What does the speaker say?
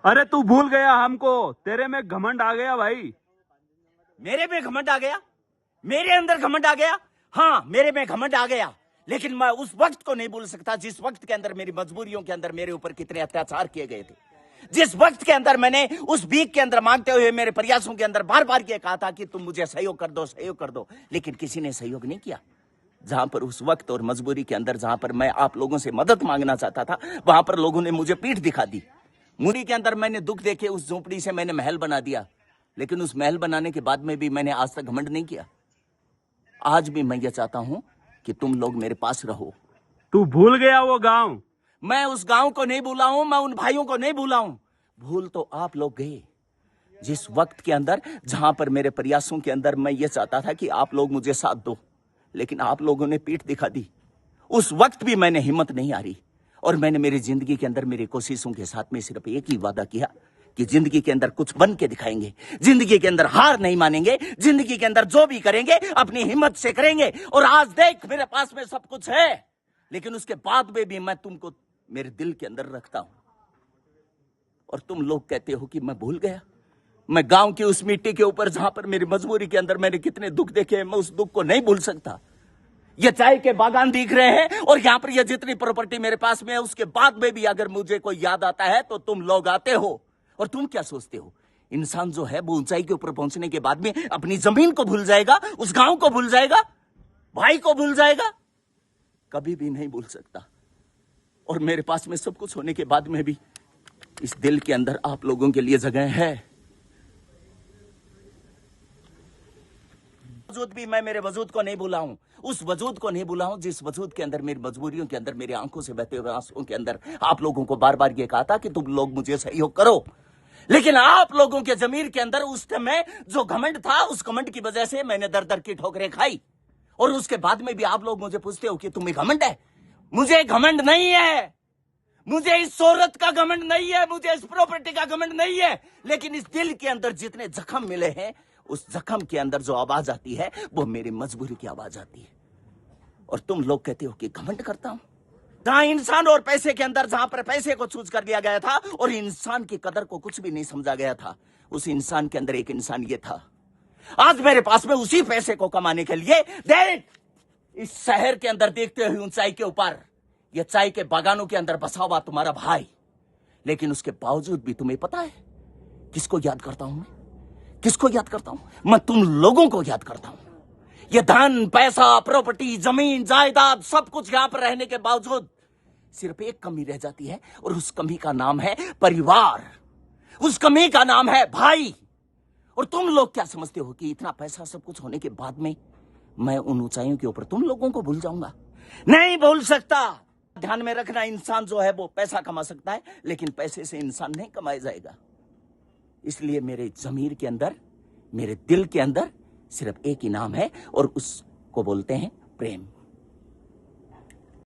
अरे तू भूल गया हमको, तेरे में घमंड आ गया भाई। मेरे में घमंड आ गया? मेरे अंदर घमंड आ गया? हाँ, मेरे में घमंड आ गया, लेकिन मैं उस वक्त को नहीं भूल सकता जिस वक्त के अंदर मेरी मजबूरियों के अंदर मेरे ऊपर कितने अत्याचार किए गए थे। जिस वक्त के अंदर मैंने उस भीख के अंदर मांगते हुए मेरे प्रयासों के अंदर बार बार ये कहा था कि तुम मुझे सहयोग कर दो, सहयोग कर दो, लेकिन किसी ने सहयोग नहीं किया। जहां पर उस वक्त और मजबूरी के अंदर जहां पर मैं आप लोगों से मदद मांगना चाहता था, वहां पर लोगों ने मुझे पीठ दिखा दी। मुरी के अंदर मैंने दुख देखे, उस झोपड़ी से मैंने महल बना दिया, लेकिन उस महल बनाने के बाद में भी मैंने आज तक घमंड नहीं किया। आज भी मैं ये चाहता हूं कि तुम लोग मेरे पास रहो। तू भूल गया वो गांव? मैं उस गांव को नहीं भूला हूं, मैं उन भाइयों को नहीं भूला हूं। भूल तो आप लोग गए जिस वक्त के अंदर जहां पर मेरे प्रयासों के अंदर मैं ये चाहता था कि आप लोग मुझे साथ दो, लेकिन आप लोगों ने पीठ दिखा दी। उस वक्त भी मैंने हिम्मत नहीं हारी, और मैंने मेरी जिंदगी के अंदर मेरी कोशिशों के साथ में सिर्फ एक ही वादा किया कि जिंदगी के अंदर कुछ बन के दिखाएंगे, जिंदगी के अंदर हार नहीं मानेंगे, जिंदगी के अंदर जो भी करेंगे अपनी हिम्मत से करेंगे। और आज देख मेरे पास में सब कुछ है, लेकिन उसके बाद में भी मैं तुमको मेरे दिल के अंदर रखता हूं। और तुम लोग कहते हो कि मैं भूल गया। मैं गांव की उस मिट्टी के ऊपर जहां पर मेरी मजबूरी के अंदर मैंने कितने दुख देखे, मैं उस दुख को नहीं भूल सकता। ये चाय के बागान दिख रहे हैं और यहाँ पर ये जितनी प्रॉपर्टी मेरे पास में है, उसके बाद में भी अगर मुझे कोई याद आता है तो तुम लोग आते हो। और तुम क्या सोचते हो, इंसान जो है वो ऊंचाई के ऊपर पहुंचने के बाद में अपनी जमीन को भूल जाएगा, उस गांव को भूल जाएगा, भाई को भूल जाएगा? कभी भी नहीं भूल सकता। और मेरे पास में सब कुछ होने के बाद में भी इस दिल के अंदर आप लोगों के लिए जगह है। वजूद भी मैं मेरे वजूद को नहीं भूला हूं, उस वजूद को नहीं भूला हूं जिस वजूद के अंदर मेरी मजबूरियों के अंदर मेरी आंखों से बहते हुए आंसुओं के अंदर आप लोगों को बार बार ये कहा था कि तुम लोग मुझे सहयोग करो। लेकिन आप लोगों के जमीर के अंदर उस समय जो घमंड था, उस घमंड की वजह से मैंने दर दर की ठोकरें खाई। और उसके बाद में भी आप लोग मुझे पूछते हो कि तुम्हें घमंड है। मुझे घमंड नहीं है, मुझे इस शोहरत का घमंड नहीं है, मुझे इस प्रॉपर्टी का घमंड नहीं है, लेकिन इस दिल के अंदर जितने जख्म मिले हैं, उस जख्म के अंदर जो आवाज आती है वो मेरी मजबूरी की आवाज आती है। और तुम लोग कहते हो कि घमंड करता हूं। जहां इंसान और पैसे के अंदर, जहां पर पैसे को चूज कर दिया गया था और इंसान की कदर को कुछ भी नहीं समझा गया था, उस इंसान के अंदर एक इंसान ये था। आज मेरे पास में उसी पैसे को कमाने के लिए देख इस शहर के अंदर देखते हुए ऊंचाई के ऊपर ये चाय के बागानों के अंदर बसा हुआ तुम्हारा भाई। लेकिन उसके बावजूद भी तुम्हें पता है किसको याद करता हूं मैं? किसको याद करता हूं मैं? तुम लोगों को याद करता हूं। ये धन, पैसा, प्रॉपर्टी, जमीन, जायदाद, सब कुछ यहां पर रहने के बावजूद सिर्फ एक कमी रह जाती है, और उस कमी का नाम है परिवार, उस कमी का नाम है भाई। और तुम लोग क्या समझते हो कि इतना पैसा सब कुछ होने के बाद में मैं उन ऊंचाइयों के ऊपर तुम लोगों को भूल जाऊंगा? नहीं भूल सकता। ध्यान में रखना, इंसान जो है वो पैसा कमा सकता है, लेकिन पैसे से इंसान नहीं कमाया जाएगा। इसलिए मेरे जमीर के अंदर, मेरे दिल के अंदर सिर्फ एक ही नाम है, और उसको बोलते हैं प्रेम।